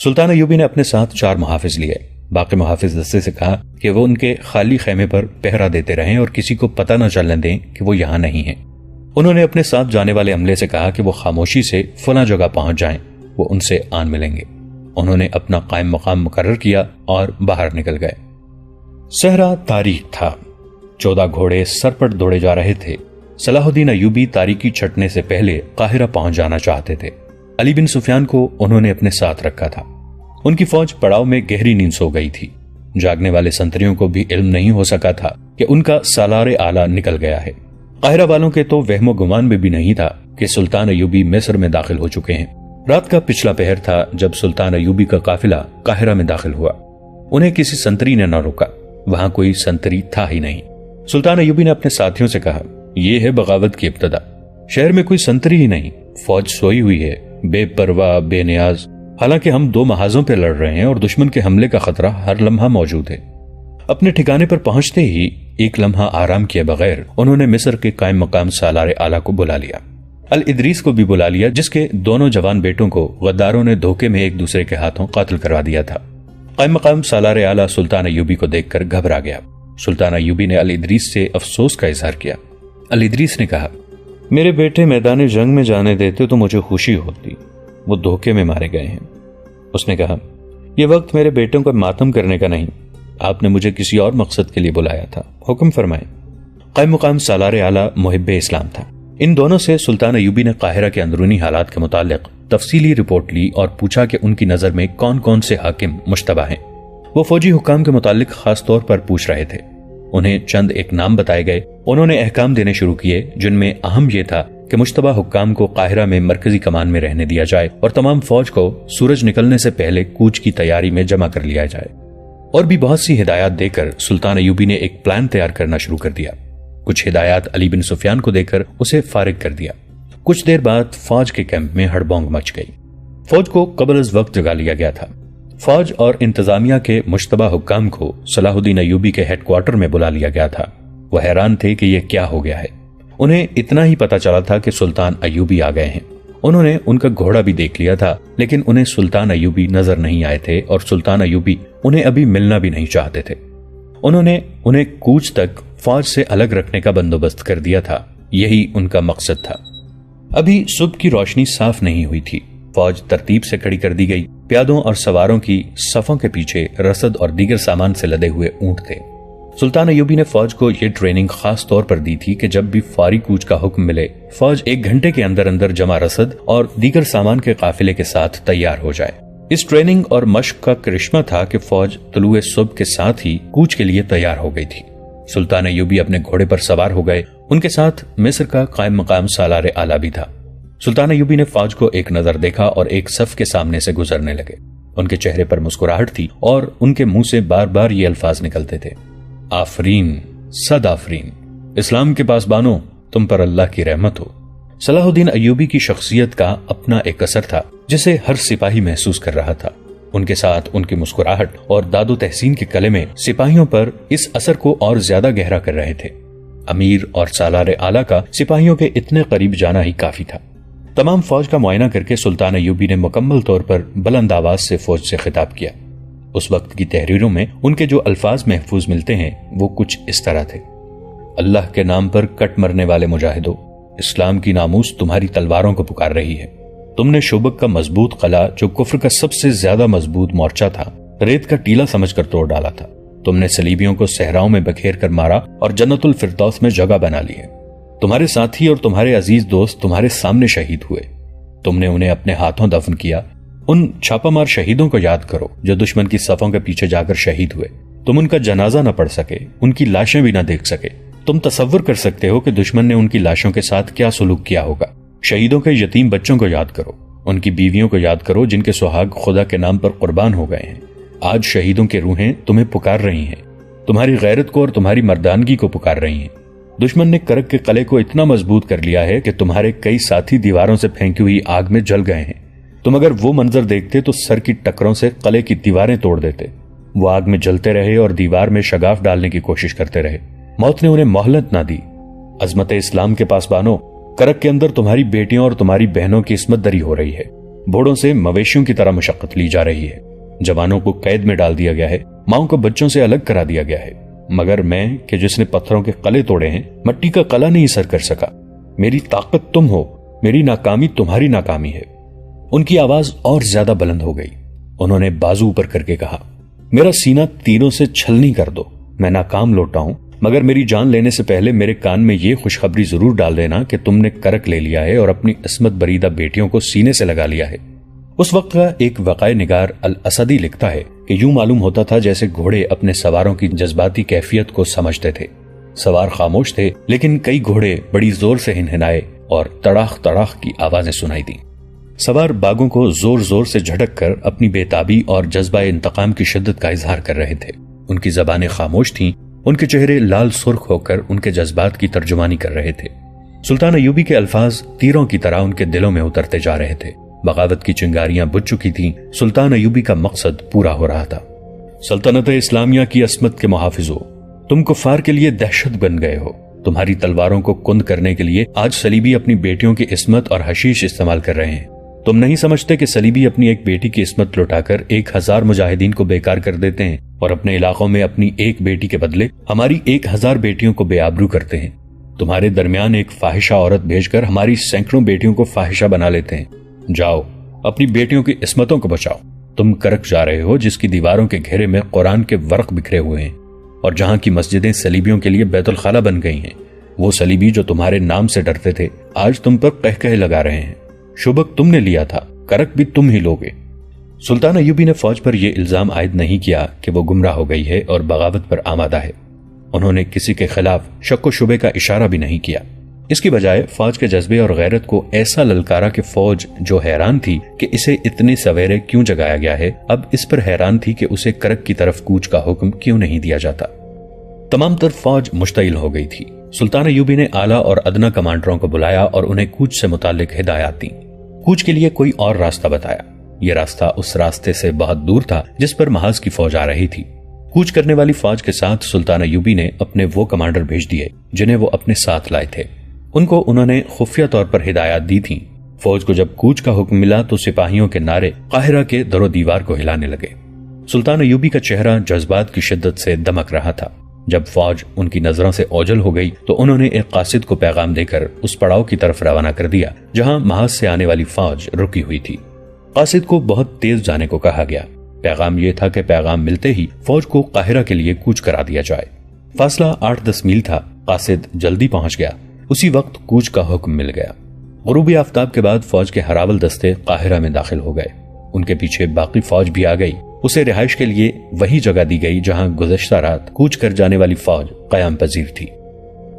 سلطان ایوبی نے اپنے ساتھ 4 محافظ لیے۔ باقی محافظ دستے سے کہا کہ وہ ان کے خالی خیمے پر پہرا دیتے رہیں اور کسی کو پتہ نہ چلنے دیں کہ وہ یہاں نہیں ہیں۔ انہوں نے اپنے ساتھ جانے والے عملے سے کہا کہ وہ خاموشی سے فلاں جگہ پہنچ جائیں، وہ ان سے آن ملیں گے۔ انہوں نے اپنا قائم مقام مقرر کیا اور باہر نکل گئے۔ صحرا تاریک تھا، 14 گھوڑے سر پر دوڑے جا رہے تھے۔ صلاح الدین ایوبی تاریکی چھٹنے سے پہلے قاہرہ پہنچ جانا چاہتے تھے۔ علی بن سفیان کو انہوں نے اپنے ساتھ رکھا تھا۔ ان کی فوج پڑاؤ میں گہری نیند سو گئی تھی۔ جاگنے والے سنتریوں کو بھی علم نہیں ہو سکا تھا کہ ان کا سالار اعلیٰ نکل گیا ہے۔ قاہرہ والوں کے تو وہم و گمان میں بھی نہیں تھا کہ سلطان ایوبی مصر میں داخل ہو چکے ہیں۔ رات کا پچھلا پہر تھا جب سلطان ایوبی کا قافلہ قاہرہ میں داخل ہوا۔ انہیں کسی سنتری نے نہ روکا، وہاں کوئی سنتری تھا ہی نہیں۔ سلطان ایوبی نے اپنے ساتھیوں سے کہا، یہ ہے بغاوت کی ابتدا۔ شہر میں کوئی سنتری ہی نہیں، فوج سوئی ہوئی ہے، بے پرواہ بے نیاز، حالانکہ ہم 2 محاذوں پہ لڑ رہے ہیں اور دشمن کے حملے کا خطرہ ہر لمحہ موجود ہے۔ اپنے ٹھکانے پر پہنچتے ہی ایک لمحہ آرام کیے بغیر انہوں نے مصر کے قائم مقام سالار اعلیٰ کو بلا لیا۔ الادریس کو بھی بلا لیا، جس کے دونوں جوان بیٹوں کو غداروں نے دھوکے میں ایک دوسرے کے ہاتھوں قتل کروا دیا تھا۔ قائم مقام سالار اعلیٰ سلطان ایوبی کو دیکھ کر گھبرا گیا۔ سلطان ایوبی نے الادریس سے افسوس کا اظہار کیا۔ الادریس نے کہا، میرے بیٹے میدان جنگ میں جانے دیتے تو مجھے خوشی ہوتی، وہ دھوکے میں مارے گئے ہیں۔ اس نے کہا، یہ وقت میرے بیٹوں کا ماتم کرنے کا نہیں، آپ نے مجھے کسی اور مقصد کے لیے بلایا تھا، حکم فرمائیں۔ قائم مقام سالار اعلیٰ محب اسلام تھا۔ ان دونوں سے سلطان ایوبی نے قاہرہ کے اندرونی حالات کے متعلق تفصیلی رپورٹ لی اور پوچھا کہ ان کی نظر میں کون کون سے حاکم مشتبہ ہیں۔ وہ فوجی حکام کے متعلق خاص طور پر پوچھ رہے تھے۔ انہیں چند ایک نام بتائے گئے۔ انہوں نے احکام دینے شروع کیے، جن میں اہم یہ تھا کہ مشتبہ حکام کو قاہرہ میں مرکزی کمان میں رہنے دیا جائے اور تمام فوج کو سورج نکلنے سے پہلے کوچ کی تیاری میں جمع کر لیا جائے۔ اور بھی بہت سی ہدایات دے کر سلطان ایوبی نے ایک پلان تیار کرنا شروع کر دیا۔ کچھ ہدایات علی بن سفیان کو دے کر اسے فارغ کر دیا۔ کچھ دیر بعد فوج کے کیمپ میں ہڑبونگ مچ گئی۔ فوج کو قبل از وقت جگا لیا گیا تھا۔ فوج اور انتظامیہ کے مشتبہ حکام کو صلاح الدین ایوبی کے ہیڈ کوارٹر میں بلا لیا گیا تھا۔ وہ حیران تھے کہ یہ کیا ہو گیا ہے۔ انہیں اتنا ہی پتا چلا تھا کہ سلطان ایوبی آ گئے ہیں۔ انہوں نے ان کا گھوڑا بھی دیکھ لیا تھا، لیکن انہیں سلطان ایوبی نظر نہیں آئے تھے اور سلطان ایوبی انہیں ابھی ملنا بھی نہیں چاہتے تھے۔ انہوں نے انہیں کوچ تک فوج سے الگ رکھنے کا بندوبست کر دیا تھا۔ یہی ان کا مقصد تھا۔ ابھی صبح کی روشنی صاف نہیں ہوئی تھی۔ فوج ترتیب سے کھڑی کر دی گئی۔ پیادوں اور سواروں کی صفوں کے پیچھے رسد اور دیگر سامان سے لدے ہوئے اونٹ تھے۔ سلطان ایوبی نے فوج کو یہ ٹریننگ خاص طور پر دی تھی کہ جب بھی فوری کوچ کا حکم ملے، فوج 1 گھنٹے کے اندر اندر جمع رسد اور دیگر سامان کے قافلے کے ساتھ تیار ہو جائے۔ اس ٹریننگ اور مشق کا کرشمہ تھا کہ فوج طلوع صبح کے ساتھ ہی کوچ کے لیے تیار ہو گئی تھی۔ سلطان ایوبی اپنے گھوڑے پر سوار ہو گئے۔ ان کے ساتھ مصر کا قائم مقام سالار اعلیٰ بھی تھا۔ سلطان ایوبی نے فوج کو ایک نظر دیکھا اور ایک صف کے سامنے سے گزرنے لگے۔ ان کے چہرے پر مسکراہٹ تھی اور ان کے منہ سے بار بار یہ الفاظ نکلتے تھے، آفرین، صد آفرین، اسلام کے پاسبانوں، تم پر اللہ کی رحمت ہو۔ صلاح الدین ایوبی کی شخصیت کا اپنا ایک اثر تھا جسے ہر سپاہی محسوس کر رہا تھا۔ ان کے ساتھ ان کی مسکراہٹ اور داد و تحسین کے کلمے سپاہیوں پر اس اثر کو اور زیادہ گہرا کر رہے تھے۔ امیر اور سالار اعلیٰ کا سپاہیوں کے اتنے قریب جانا ہی کافی تھا۔ تمام فوج کا معائنہ کر کے سلطان ایوبی نے مکمل طور پر بلند آواز سے فوج سے خطاب کیا۔ اس وقت کی تحریروں میں ان کے جو الفاظ محفوظ ملتے ہیں وہ کچھ اس طرح تھے، اللہ کے نام پر کٹ مرنے والے مجاہدوں، اسلام کی ناموس تمہاری تلواروں کو پکار رہی ہے۔ تم نے شوبک کا مضبوط قلعہ، جو کفر کا سب سے زیادہ مضبوط مورچہ تھا، ریت کا ٹیلا سمجھ کر توڑ ڈالا تھا۔ تم نے صلیبیوں کو صحراؤں میں بکھیر کر مارا اور جنت الفردوس میں جگہ بنا لی ہے۔ تمہارے ساتھی اور تمہارے عزیز دوست تمہارے سامنے شہید ہوئے، تم نے انہیں اپنے ہاتھوں دفن کیا۔ ان چھاپا مار شہیدوں کو یاد کرو جو دشمن کی صفوں کے پیچھے جا کر شہید ہوئے۔ تم ان کا جنازہ نہ پڑھ سکے، ان کی لاشیں بھی نہ دیکھ سکے۔ تم تصور کر سکتے ہو کہ دشمن نے ان کی لاشوں کے ساتھ کیا سلوک کیا ہوگا۔ شہیدوں کے یتیم بچوں کو یاد کرو، ان کی بیویوں کو یاد کرو جن کے سہاگ خدا کے نام پر قربان ہو گئے ہیں۔ آج شہیدوں کے روحیں تمہیں پکار رہی ہیں، تمہاری غیرت کو اور تمہاری مردانگی کو پکار رہی ہیں۔ دشمن نے کرک کے قلعے کو اتنا مضبوط کر لیا ہے کہ تمہارے کئی ساتھی دیواروں سے پھینکی ہوئی آگ میں جل گئے ہیں۔ تم اگر وہ منظر دیکھتے تو سر کی ٹکروں سے قلعے کی دیواریں توڑ دیتے۔ وہ آگ میں جلتے رہے اور دیوار میں شگاف ڈالنے کی کوشش کرتے رہے۔ موت نے انہیں مہلت نہ دی۔ عظمت اسلام کے پاسبانوں، کرک کے اندر تمہاری بیٹیوں اور تمہاری بہنوں کی عصمت دری ہو رہی ہے۔ بھوڑوں سے مویشیوں کی طرح مشقت لی جا رہی ہے، جوانوں کو قید میں ڈال دیا گیا ہے، ماؤں کو بچوں سے الگ کرا دیا گیا ہے، مگر میں کہ جس نے پتھروں کے قلعے توڑے ہیں مٹی کا قلعہ نہیں سر کر سکا۔ میری طاقت تم ہو، میری ناکامی تمہاری ناکامی ہے۔ ان کی آواز اور زیادہ بلند ہو گئی۔ انہوں نے بازو اوپر کر کے کہا، میرا سینہ تیروں سے چھلنی کر دو، میں ناکام لوٹا ہوں، مگر میری جان لینے سے پہلے میرے کان میں یہ خوشخبری ضرور ڈال دینا کہ تم نے کرک لے لیا ہے اور اپنی عصمت بریدہ بیٹیوں کو سینے سے لگا لیا ہے۔ اس وقت کا ایک وقائع نگار الاسدی لکھتا ہے کہ یوں معلوم ہوتا تھا جیسے گھوڑے اپنے سواروں کی جذباتی کیفیت کو سمجھتے تھے۔ سوار خاموش تھے، لیکن کئی گھوڑے بڑی زور سے ہنہنائے اور تڑاخ تڑاخ کی آوازیں سنائی دیں۔ سوار باغوں کو زور زور سے جھٹک کر اپنی بے تابی اور جذبہ انتقام کی شدت کا اظہار کر رہے تھے۔ ان کی زبانیں خاموش تھیں، ان کے چہرے لال سرخ ہو کر ان کے جذبات کی ترجمانی کر رہے تھے۔ سلطان ایوبی کے الفاظ تیروں کی طرح ان کے دلوں میں اترتے جا رہے تھے۔ بغاوت کی چنگاریاں بجھ چکی تھیں، سلطان ایوبی کا مقصد پورا ہو رہا تھا۔ سلطنت اسلامیہ کی عصمت کے محافظو، تم کفار کے لیے دہشت بن گئے ہو۔ تمہاری تلواروں کو کند کرنے کے لیے آج صلیبی اپنی بیٹیوں کی عصمت اور حشیش استعمال کر رہے ہیں۔ تم نہیں سمجھتے کہ صلیبی اپنی ایک بیٹی کی عصمت لوٹا کر 1000 مجاہدین کو بیکار کر دیتے ہیں اور اپنے علاقوں میں اپنی ایک بیٹی کے بدلے ہماری 1000 بیٹیوں کو بے آبرو کرتے ہیں۔ تمہارے درمیان ایک فاحشہ عورت بھیج کر ہماری سینکڑوں بیٹیوں کو فاحشہ بنا لیتے ہیں۔ جاؤ، اپنی بیٹیوں کی عصمتوں کو بچاؤ۔ تم کرک جا رہے ہو جس کی دیواروں کے گھیرے میں قرآن کے ورق بکھرے ہوئے ہیں اور جہاں کی مسجدیں صلیبیوں کے لیے بیت الخلا بن گئی ہیں۔ وہ صلیبی جو تمہارے نام سے ڈرتے تھے آج تم پر قہقہے لگا رہے ہیں۔ شبک تم نے لیا تھا، کرک بھی تم ہی لوگے۔ سلطان ایوبی نے فوج پر یہ الزام عائد نہیں کیا کہ وہ گمراہ ہو گئی ہے اور بغاوت پر آمادہ ہے۔ انہوں نے کسی کے خلاف شک و شبے کا اشارہ بھی نہیں کیا۔ اس کی بجائے فوج کے جذبے اور غیرت کو ایسا للکارا کہ فوج جو حیران تھی کہ اسے اتنے سویرے کیوں جگایا گیا ہے، اب اس پر حیران تھی کہ اسے کرک کی طرف کوچ کا حکم کیوں نہیں دیا جاتا۔ تمام تر فوج مشتعل ہو گئی تھی۔ سلطان ایوبی نے اعلیٰ اور ادنا کمانڈروں کو بلایا اور انہیں کوچ سے متعلق ہدایات دیں۔ کوچ کے لیے کوئی اور راستہ بتایا۔ یہ راستہ اس راستے سے بہت دور تھا جس پر محاذ کی فوج آ رہی تھی۔ کوچ کرنے والی فوج کے ساتھ سلطان ایوبی نے اپنے وہ کمانڈر بھیج دیے جنہیں وہ اپنے ساتھ لائے تھے۔ ان کو انہوں نے خفیہ طور پر ہدایات دی تھیں۔ فوج کو جب کوچ کا حکم ملا تو سپاہیوں کے نعرے قاہرہ کے در و دیوار کو ہلانے لگے۔ سلطان ایوبی کا چہرہ جذبات کی شدت سے دمک رہا تھا۔ جب فوج ان کی نظروں سے اوجھل ہو گئی تو انہوں نے ایک قاصد کو پیغام دے کر اس پڑاؤ کی طرف روانہ کر دیا جہاں محاذ سے آنے والی فوج رکی ہوئی تھی۔ قاصد کو بہت تیز جانے کو کہا گیا۔ پیغام یہ تھا کہ پیغام ملتے ہی فوج کو قاہرہ کے لیے کوچ کرا دیا جائے۔ فاصلہ 8-10 میل تھا۔ قاصد جلدی پہنچ گیا۔ اسی وقت کوچ کا حکم مل گیا۔ غروبی آفتاب کے بعد فوج کے ہراول دستے قاہرہ میں داخل ہو گئے۔ ان کے پیچھے باقی فوج بھی آ گئی۔ اسے رہائش کے لیے وہی جگہ دی گئی جہاں گزشتہ رات کوچ کر جانے والی فوج قیام پذیر تھی۔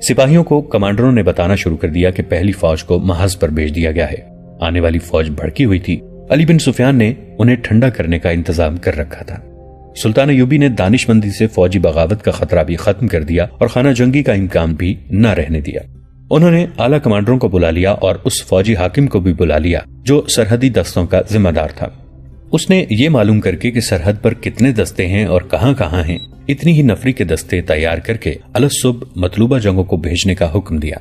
سپاہیوں کو کمانڈروں نے بتانا شروع کر دیا کہ پہلی فوج کو محاذ پر بھیج دیا گیا ہے۔ آنے والی فوج بھڑکی ہوئی تھی۔ علی بن سفیان نے انہیں ٹھنڈا کرنے کا انتظام کر رکھا تھا۔ سلطان ایوبی نے دانش مندی سے فوجی بغاوت کا خطرہ بھی ختم کر دیا اور خانہ جنگی کا امکان بھی نہ رہنے دیا۔ انہوں نے اعلیٰ کمانڈروں کو بلا لیا اور اس فوجی حاکم کو بھی بلا لیا جو سرحدی دستوں کا ذمہ دار تھا۔ اس نے یہ معلوم کر کے کہ سرحد پر کتنے دستے ہیں اور کہاں کہاں ہیں، اتنی ہی نفری کے دستے تیار کر کے الصبح مطلوبہ جنگوں کو بھیجنے کا حکم دیا۔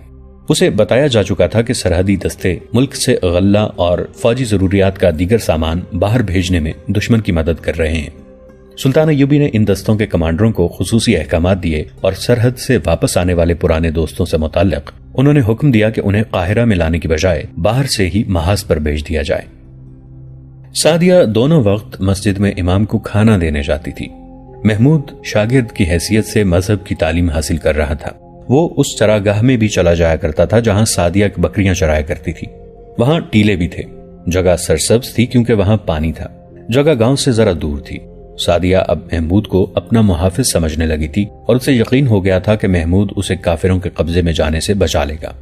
اسے بتایا جا چکا تھا کہ سرحدی دستے ملک سے غلہ اور فوجی ضروریات کا دیگر سامان باہر بھیجنے میں دشمن کی مدد کر رہے ہیں۔ سلطان ایوبی نے ان دستوں کے کمانڈروں کو خصوصی احکامات دیے اور سرحد سے واپس آنے والے پرانے دوستوں سے متعلق انہوں نے حکم دیا کہ انہیں قاہرہ میں لانے کی بجائے باہر سے ہی محاذ پر بھیج دیا جائے۔ سعدیہ دونوں وقت مسجد میں امام کو کھانا دینے جاتی تھی۔ محمود شاگرد کی حیثیت سے مذہب کی تعلیم حاصل کر رہا تھا۔ وہ اس چراگاہ میں بھی چلا جایا کرتا تھا جہاں سعدیہ بکریاں چرایا کرتی تھی۔ وہاں ٹیلے بھی تھے۔ جگہ سرسبز تھی کیونکہ وہاں پانی تھا۔ جگہ گاؤں سے ذرا دور تھی۔ سعدیہ اب محمود کو اپنا محافظ سمجھنے لگی تھی اور اسے یقین ہو گیا تھا کہ محمود اسے کافروں کے قبضے میں جانے سے بچا لے گا،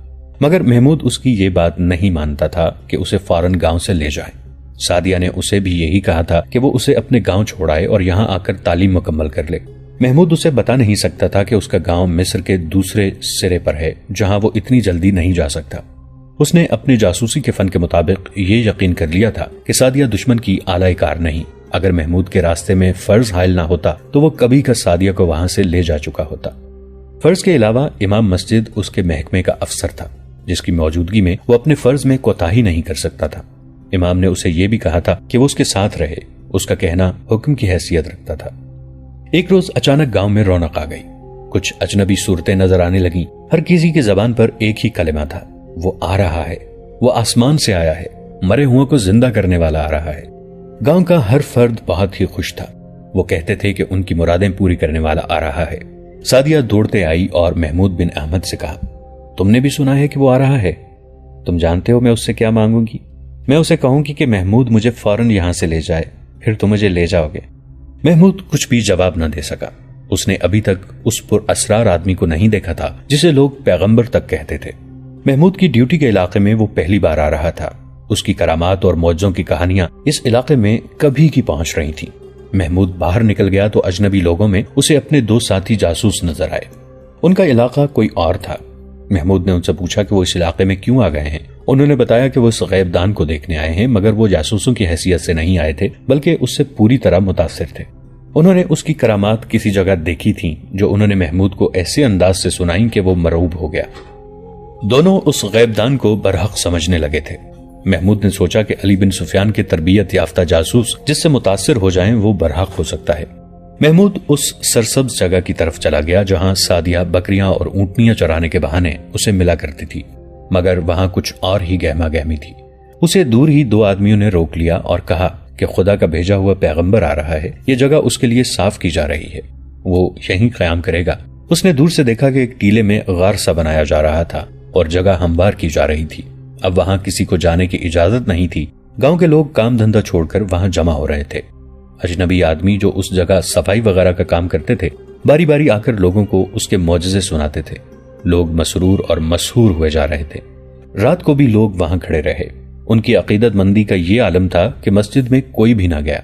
مگر محمود اس کی یہ بات نہیں مانتا تھا کہ اسے فوراً گاؤں سے لے جائے۔ سعدیہ نے اسے بھی یہی کہا تھا کہ وہ اسے اپنے گاؤں چھوڑائے اور یہاں آ کر تعلیم مکمل کر لے۔ محمود اسے بتا نہیں سکتا تھا کہ اس کا گاؤں مصر کے دوسرے سرے پر ہے جہاں وہ اتنی جلدی نہیں جا سکتا۔ اس نے اپنے جاسوسی کے فن کے مطابق یہ یقین کر لیا تھا کہ سعدیہ دشمن کی اعلی کار نہیں۔ اگر محمود کے راستے میں فرض حائل نہ ہوتا تو وہ کبھی کا سعدیہ کو وہاں سے لے جا چکا ہوتا۔ فرض کے علاوہ امام مسجد اس کے محکمے کا افسر تھا جس کی موجودگی میں وہ اپنے فرض میں کوتاہی نہیں کر سکتا تھا۔ امام نے اسے یہ بھی کہا تھا کہ وہ اس کے ساتھ رہے، اس کا کہنا حکم کی حیثیت رکھتا تھا۔ ایک روز اچانک گاؤں میں رونق آ گئی، کچھ اجنبی صورتیں نظر آنے لگیں، ہر کسی کی زبان پر ایک ہی کلمہ تھا، وہ آ رہا ہے، وہ آسمان سے آیا ہے، مرے ہوئے کو زندہ کرنے والا آ رہا ہے۔ گاؤں کا ہر فرد بہت ہی خوش تھا، وہ کہتے تھے کہ ان کی مرادیں پوری کرنے والا آ رہا ہے۔ سعدیہ دوڑتے آئی اور محمود بن احمد سے کہا، تم نے بھی سنا ہے کہ وہ آ رہا ہے؟ تم جانتے ہو میں اس سے کیا مانگوں گی؟ میں اسے کہوں گی کہ محمود مجھے فوراً یہاں سے لے جائے، پھر تم مجھے لے جاؤ گے۔ محمود کچھ بھی جواب نہ دے سکا، اس نے ابھی تک اس پر اسرار آدمی کو نہیں دیکھا تھا جسے لوگ پیغمبر تک کہتے تھے۔ محمود کی ڈیوٹی کے علاقے میں وہ پہلی بار آ رہا تھا، اس کی کرامات اور معجزوں کی کہانیاں اس علاقے میں کبھی کی پہنچ رہی تھیں۔ محمود باہر نکل گیا تو اجنبی لوگوں میں اسے اپنے دو ساتھی جاسوس نظر آئے، ان کا علاقہ کوئی اور تھا۔ محمود نے ان سے پوچھا کہ وہ اس علاقے میں کیوں آ گئے ہیں۔ انہوں نے بتایا کہ وہ اس غیب دان کو دیکھنے آئے ہیں، مگر وہ جاسوسوں کی حیثیت سے نہیں آئے تھے بلکہ اس سے پوری طرح متاثر تھے۔ انہوں نے اس کی کرامات کسی جگہ دیکھی تھیں جو انہوں نے محمود کو ایسے انداز سے سنائیں کہ وہ مرعوب ہو گیا۔ دونوں اس غیب دان کو برحق سمجھنے لگے تھے۔ محمود نے سوچا کہ علی بن سفیان کے تربیت یافتہ جاسوس جس سے متاثر ہو جائیں وہ برحق ہو سکتا ہے۔ محمود اس سرسبز جگہ کی طرف چلا گیا جہاں سعدیہ بکریاں اور اونٹنیاں چرانے کے بہانے اسے ملا کرتی تھی، مگر وہاں کچھ اور ہی گہما گہمی تھی۔ اسے دور ہی دو آدمیوں نے روک لیا اور کہا کہ خدا کا بھیجا ہوا پیغمبر آ رہا ہے، یہ جگہ اس کے لیے صاف کی جا رہی ہے، وہ یہیں قیام کرے گا۔ اس نے دور سے دیکھا کہ ایک ٹیلے میں غار سا بنایا جا رہا تھا اور جگہ ہموار کی جا رہی تھی۔ اب وہاں کسی کو جانے کی اجازت نہیں تھی، گاؤں کے لوگ کام دھندہ چھوڑ کر وہاں جمع ہو رہے تھے۔ اجنبی آدمی جو اس جگہ صفائی وغیرہ کا کام کرتے تھے باری باری آ کر لوگوں کو اس کے معجزے سناتے تھے۔ لوگ مسرور اور مسحور ہوئے جا رہے تھے۔ رات کو بھی لوگ وہاں کھڑے رہے، ان کی عقیدت مندی کا یہ عالم تھا کہ مسجد میں کوئی بھی نہ گیا۔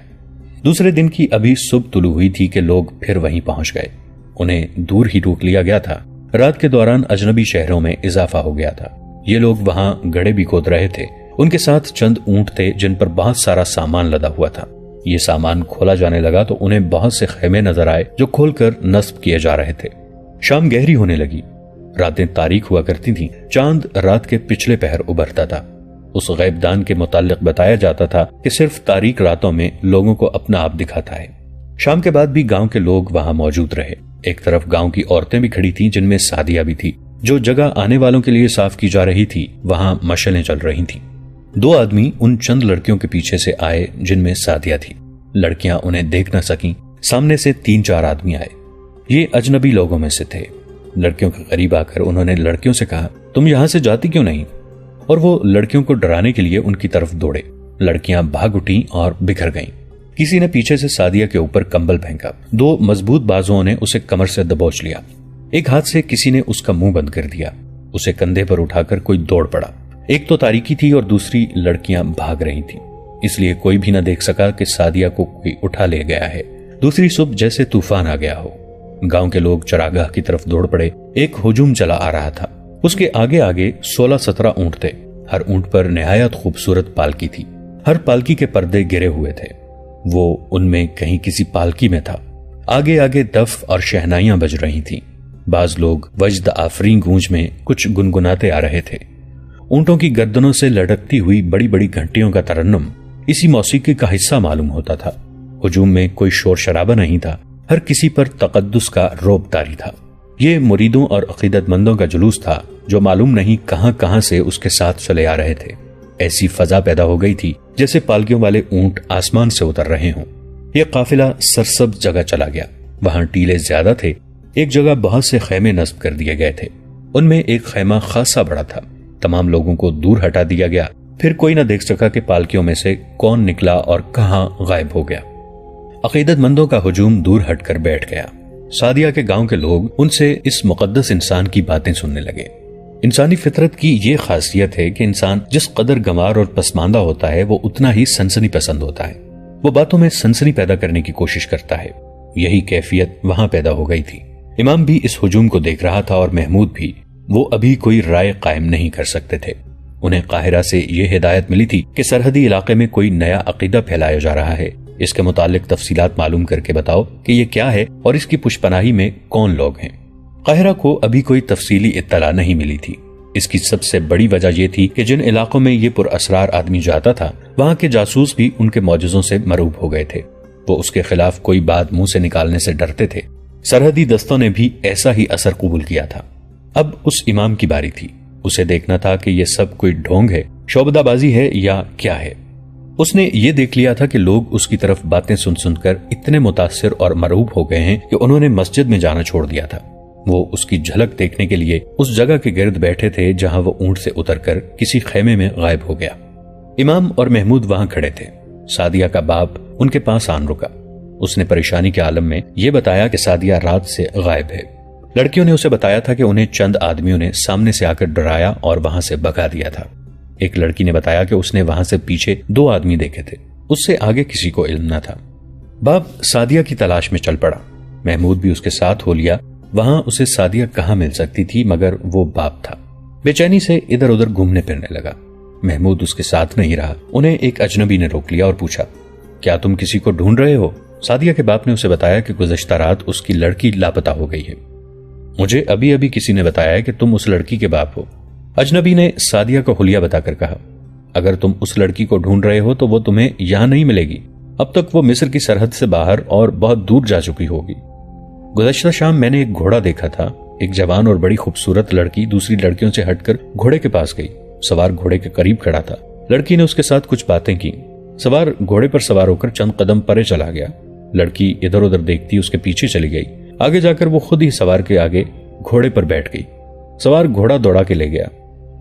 دوسرے دن کی ابھی صبح طلوع ہوئی تھی کہ لوگ پھر وہیں پہنچ گئے، انہیں دور ہی روک لیا گیا تھا۔ رات کے دوران اجنبی شہروں میں اضافہ ہو گیا تھا، یہ لوگ وہاں گڑھے بھی کھود رہے تھے، ان کے ساتھ چند اونٹ تھے جن پر بہت سارا سامان لدا ہوا تھا۔ یہ سامان کھولا جانے لگا تو انہیں بہت سے خیمے نظر آئے جو کھول کر نصب کیے جا رہے تھے۔ شام گہری ہونے لگی، راتیں تاریک ہوا کرتی تھیں، چاند رات کے پچھلے پہر ابھرتا تھا۔ اس غیب دان کے متعلق بتایا جاتا تھا کہ صرف تاریک راتوں میں لوگوں کو اپنا آپ دکھاتا ہے۔ شام کے بعد بھی گاؤں کے لوگ وہاں موجود رہے۔ ایک طرف گاؤں کی عورتیں بھی کھڑی تھیں جن میں سعدیہ بھی تھی۔ جو جگہ آنے والوں کے لیے صاف کی جا رہی تھی وہاں مشعلیں چل رہی تھیں۔ دو آدمی ان چند لڑکیوں کے پیچھے سے آئے جن میں سعدیہ تھی۔ لڑکیاں انہیں دیکھ نہ سکیں، سامنے سے 3-4 آدمی آئے، یہ اجنبی لوگوں میں سے تھے۔ لڑکیوں کے قریب آ کر انہوں نے لڑکیوں سے کہا، تم یہاں سے جاتی کیوں نہیں؟ اور وہ لڑکیوں کو ڈرانے کے لیے ان کی طرف دوڑے۔ لڑکیاں بھاگ اٹھیں اور بکھر گئیں۔ کسی نے پیچھے سے سعدیہ کے اوپر کمبل پھینکا، 2 مضبوط بازوؤں نے اسے کمر سے دبوچ لیا۔ ایک ہاتھ سے کسی نے اس کا منہ بند کر دیا، اسے کندھے پر اٹھا کر کوئی دوڑ پڑا۔ ایک تو تاریکی تھی اور دوسری لڑکیاں بھاگ رہی تھیں، اس لیے کوئی بھی نہ دیکھ سکا کہ سعدیہ کو کوئی اٹھا لے گیا ہے۔ دوسری صبح جیسے طوفان آ گیا ہو، گاؤں کے لوگ چراگاہ کی طرف دوڑ پڑے۔ ایک ہجوم چلا آ رہا تھا، اس کے آگے آگے 16-17 اونٹ تھے، ہر اونٹ پر نہایت خوبصورت پالکی تھی، ہر پالکی کے پردے گرے ہوئے تھے، وہ ان میں کہیں کسی پالکی میں تھا۔ آگے آگے دف اور شہنائیاں بج رہی تھیں، بعض لوگ وجد آفرین گونج میں کچھ گنگناتے آ رہے تھے۔ اونٹوں کی گردنوں سے لٹکتی ہوئی بڑی بڑی گھنٹیوں کا ترنم اسی موسیقی کا حصہ معلوم ہوتا تھا۔ ہجوم میں کوئی شور شرابہ نہیں تھا، ہر کسی پر تقدس کا رعب طاری تھا۔ یہ مریدوں اور عقیدت مندوں کا جلوس تھا جو معلوم نہیں کہاں کہاں سے اس کے ساتھ چلے آ رہے تھے۔ ایسی فضا پیدا ہو گئی تھی جیسے پالکیوں والے اونٹ آسمان سے اتر رہے ہوں۔ یہ قافلہ سرسبز جگہ چلا گیا، وہاں ٹیلے زیادہ تھے، ایک جگہ بہت سے خیمے نصب کر دیے گئے تھے، ان میں ایک خیمہ خاصا بڑا تھا۔ تمام لوگوں کو دور ہٹا دیا گیا، پھر کوئی نہ دیکھ سکا کہ پالکیوں میں سے کون نکلا اور کہاں غائب ہو گیا۔ عقیدت مندوں کا ہجوم دور ہٹ کر بیٹھ گیا۔ سعدیہ کے گاؤں کے لوگ ان سے اس مقدس انسان کی باتیں سننے لگے۔ انسانی فطرت کی یہ خاصیت ہے کہ انسان جس قدر گنوار اور پسماندہ ہوتا ہے وہ اتنا ہی سنسنی پسند ہوتا ہے، وہ باتوں میں سنسنی پیدا کرنے کی کوشش کرتا ہے۔ یہی کیفیت وہاں پیدا ہو گئی تھی۔ امام بھی اس ہجوم کو دیکھ رہا تھا اور محمود بھی۔ وہ ابھی کوئی رائے قائم نہیں کر سکتے تھے۔ انہیں قاہرہ سے یہ ہدایت ملی تھی کہ سرحدی علاقے میں کوئی نیا عقیدہ پھیلایا جا رہا ہے، اس کے متعلق تفصیلات معلوم کر کے بتاؤ کہ یہ کیا ہے اور اس کی پشت پناہی میں کون لوگ ہیں۔ قاہرہ کو ابھی کوئی تفصیلی اطلاع نہیں ملی تھی۔ اس کی سب سے بڑی وجہ یہ تھی کہ جن علاقوں میں یہ پر اسرار آدمی جاتا تھا وہاں کے جاسوس بھی ان کے معجزوں سے مرعوب ہو گئے تھے۔ وہ اس کے خلاف کوئی بات منہ سے نکالنے سے ڈرتے تھے۔ سرحدی دستوں نے بھی ایسا ہی اثر قبول کیا تھا۔ اب اس امام کی باری تھی۔ اسے دیکھنا تھا کہ یہ سب کوئی ڈھونگ ہے، شعبدہ بازی ہے یا کیا ہے۔ اس نے یہ دیکھ لیا تھا کہ لوگ اس کی طرف باتیں سن سن کر اتنے متاثر اور مرعوب ہو گئے ہیں کہ انہوں نے مسجد میں جانا چھوڑ دیا تھا۔ وہ اس کی جھلک دیکھنے کے لیے اس جگہ کے گرد بیٹھے تھے جہاں وہ اونٹ سے اتر کر کسی خیمے میں غائب ہو گیا۔ امام اور محمود وہاں کھڑے تھے۔ سعدیہ کا باپ ان کے پاس آن رکا۔ اس نے پریشانی کے عالم میں یہ بتایا کہ سعدیہ رات سے غائب ہے۔ لڑکیوں نے اسے بتایا تھا کہ انہیں چند آدمیوں نے سامنے سے آ کر ڈرایا اور وہاں سے بھگا دیا تھا۔ ایک لڑکی نے بتایا کہ اس نے وہاں سے پیچھے 2 آدمی دیکھے تھے، اس سے آگے کسی کو علم نہ تھا۔ باپ سعدیہ کی تلاش میں چل پڑا۔ محمود بھی اس کے ساتھ ہو لیا۔ وہاں اسے سعدیہ کہاں مل سکتی تھی مگر وہ باپ تھا۔ بے چینی سے ادھر ادھر گھومنے پھرنے لگا۔ محمود اس کے ساتھ نہیں رہا۔ انہیں ایک اجنبی نے روک لیا اور پوچھا، کیا تم کسی کو ڈھونڈ رہے ہو؟ سعدیہ کے باپ نے اسے بتایا کہ گزشتہ رات اس کی لڑکی لاپتہ ہو گئی ہے۔ مجھے ابھی ابھی کسی نے بتایا ہے کہ تم اس لڑکی کے باپ ہو۔ اجنبی نے سعدیہ کو حلیہ بتا کر کہا، اگر تم اس لڑکی کو ڈھونڈ رہے ہو تو وہ تمہیں یہاں نہیں ملے گی۔ اب تک وہ مصر کی سرحد سے باہر اور بہت دور جا چکی ہوگی۔ گزشتہ شام میں نے ایک گھوڑا دیکھا تھا۔ ایک جوان اور بڑی خوبصورت لڑکی دوسری لڑکیوں سے ہٹ کر گھوڑے کے پاس گئی۔ سوار گھوڑے کے قریب کھڑا تھا۔ لڑکی نے اس کے ساتھ کچھ باتیں کی۔ سوار گھوڑے پر سوار ہو کر چند قدم پرے چلا گیا۔ لڑکی ادھر ادھر دیکھتی اس کے پیچھے چلی گئی۔ آگے جا کر وہ خود ہی سوار کے آگے گھوڑے پر بیٹھ گئی۔ سوار گھوڑا دوڑا کے لے گیا۔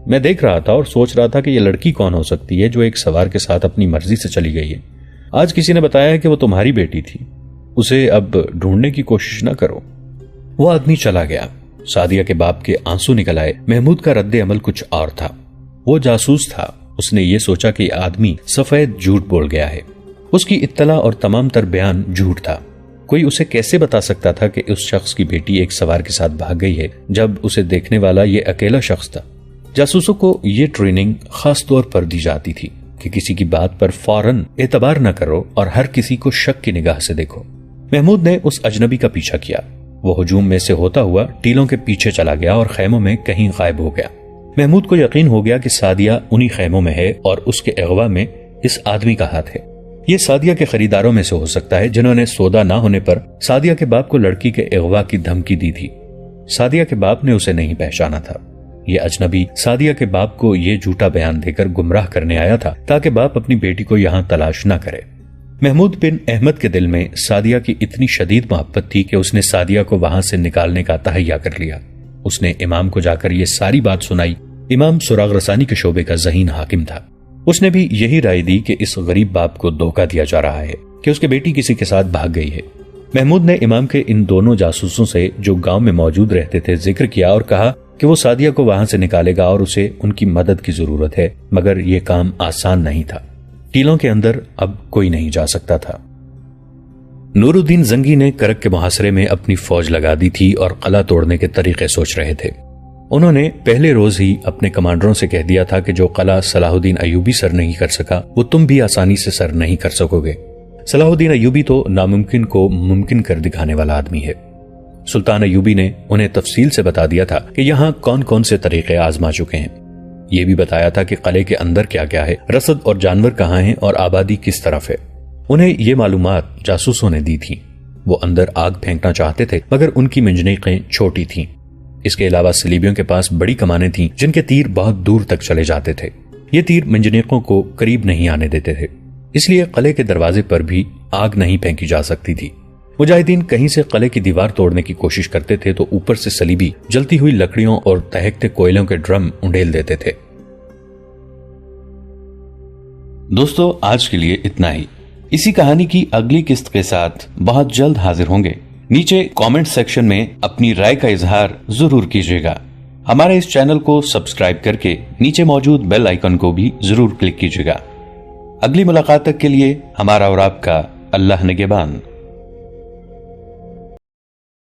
میں دیکھ رہا تھا اور سوچ رہا تھا کہ یہ لڑکی کون ہو سکتی ہے جو ایک سوار کے ساتھ اپنی مرضی سے چلی گئی ہے۔ آج کسی نے بتایا ہے کہ وہ تمہاری بیٹی تھی۔ اسے اب ڈھونڈنے کی کوشش نہ کرو۔ وہ آدمی چلا گیا۔ سعدیہ کے باپ کے آنسو نکل آئے۔ محمود کا رد عمل کچھ اور تھا۔ وہ جاسوس تھا۔ اس نے یہ سوچا کہ یہ آدمی سفید جھوٹ بول گیا ہے۔ اس کی اطلاع اور تمام تر بیان جھوٹ تھا۔ کوئی اسے کیسے بتا سکتا تھا کہ اس شخص کی بیٹی ایک سوار کے ساتھ بھاگ گئی ہے جب اسے دیکھنے والا یہ اکیلا شخص تھا؟ جاسوسوں کو یہ ٹریننگ خاص طور پر دی جاتی تھی کہ کسی کی بات پر فوراً اعتبار نہ کرو اور ہر کسی کو شک کی نگاہ سے دیکھو۔ محمود نے اس اجنبی کا پیچھا کیا۔ وہ ہجوم میں سے ہوتا ہوا ٹیلوں کے پیچھے چلا گیا اور خیموں میں کہیں غائب ہو گیا۔ محمود کو یقین ہو گیا کہ سعدیہ انہی خیموں میں ہے اور اس کے اغوا میں اس آدمی کا ہاتھ ہے۔ یہ سعدیہ کے خریداروں میں سے ہو سکتا ہے جنہوں نے سودا نہ ہونے پر سعدیہ کے باپ کو لڑکی کے اغوا کی دھمکی دی تھی۔ سعدیہ کے باپ نے اسے نہیں پہچانا تھا۔ یہ اجنبی سعدیہ کے باپ کو یہ جھوٹا بیان دے کر گمراہ کرنے آیا تھا تاکہ باپ اپنی بیٹی کو یہاں تلاش نہ کرے۔ محمود بن احمد کے دل میں سعدیہ کی اتنی شدید محبت تھی کہ اس نے سعدیہ کو وہاں سے نکالنے کا تہیہ کر لیا۔ اس نے امام کو جا کر یہ ساری بات سنائی۔ امام سراغ رسانی کے شعبے کا ذہین حاکم تھا۔ اس نے بھی یہی رائے دی کہ اس غریب باپ کو دھوکہ دیا جا رہا ہے کہ اس کی بیٹی کسی کے ساتھ بھاگ گئی ہے۔ محمود نے امام کے ان دونوں جاسوسوں سے جو گاؤں میں موجود رہتے تھے ذکر کیا اور کہا کہ وہ سعدیہ کو وہاں سے نکالے گا اور اسے ان کی مدد کی ضرورت ہے، مگر یہ کام آسان نہیں تھا۔ ٹیلوں کے اندر اب کوئی نہیں جا سکتا تھا۔ نور الدین زنگی نے کرک کے محاصرے میں اپنی فوج لگا دی تھی اور قلعہ توڑنے کے طریقے سوچ رہے تھے۔ انہوں نے پہلے روز ہی اپنے کمانڈروں سے کہہ دیا تھا کہ جو قلعہ صلاح الدین ایوبی سر نہیں کر سکا وہ تم بھی آسانی سے سر نہیں کر سکو گے۔ صلاح الدین ایوبی تو ناممکن کو ممکن کر دکھانے والا آدمی ہے۔ سلطان ایوبی نے انہیں تفصیل سے بتا دیا تھا کہ یہاں کون کون سے طریقے آزما چکے ہیں۔ یہ بھی بتایا تھا کہ قلعے کے اندر کیا کیا ہے، رسد اور جانور کہاں ہیں اور آبادی کس طرف ہے۔ انہیں یہ معلومات جاسوسوں نے دی تھی۔ وہ اندر آگ پھینکنا چاہتے تھے مگر ان کی منجنیقیں چھوٹی تھیں۔ اس کے علاوہ صلیبیوں کے پاس بڑی کمانیں تھیں جن کے تیر بہت دور تک چلے جاتے تھے۔ یہ تیر منجنیقوں کو قریب نہیں آنے دیتے تھے، اس لیے قلعے کے دروازے پر بھی آگ نہیں پھینکی جا سکتی تھی۔ مجاہدین کہیں سے قلعے کی دیوار توڑنے کی کوشش کرتے تھے تو اوپر سے صلیبی جلتی ہوئی لکڑیوں اور دہکتے کوئلوں کے ڈرم انڈیل دیتے تھے۔ دوستو، آج کے لیے اتنا ہی۔ اسی کہانی کی اگلی قسط کے ساتھ بہت جلد حاضر ہوں گے۔ نیچے کامنٹ سیکشن میں اپنی رائے کا اظہار ضرور کیجیے گا۔ ہمارے اس چینل کو سبسکرائب کر کے نیچے موجود بیل آئیکن کو بھی ضرور کلک کیجیے گا۔ اگلی ملاقات تک کے لیے ہمارا اور آپ کا اللہ نگہبان۔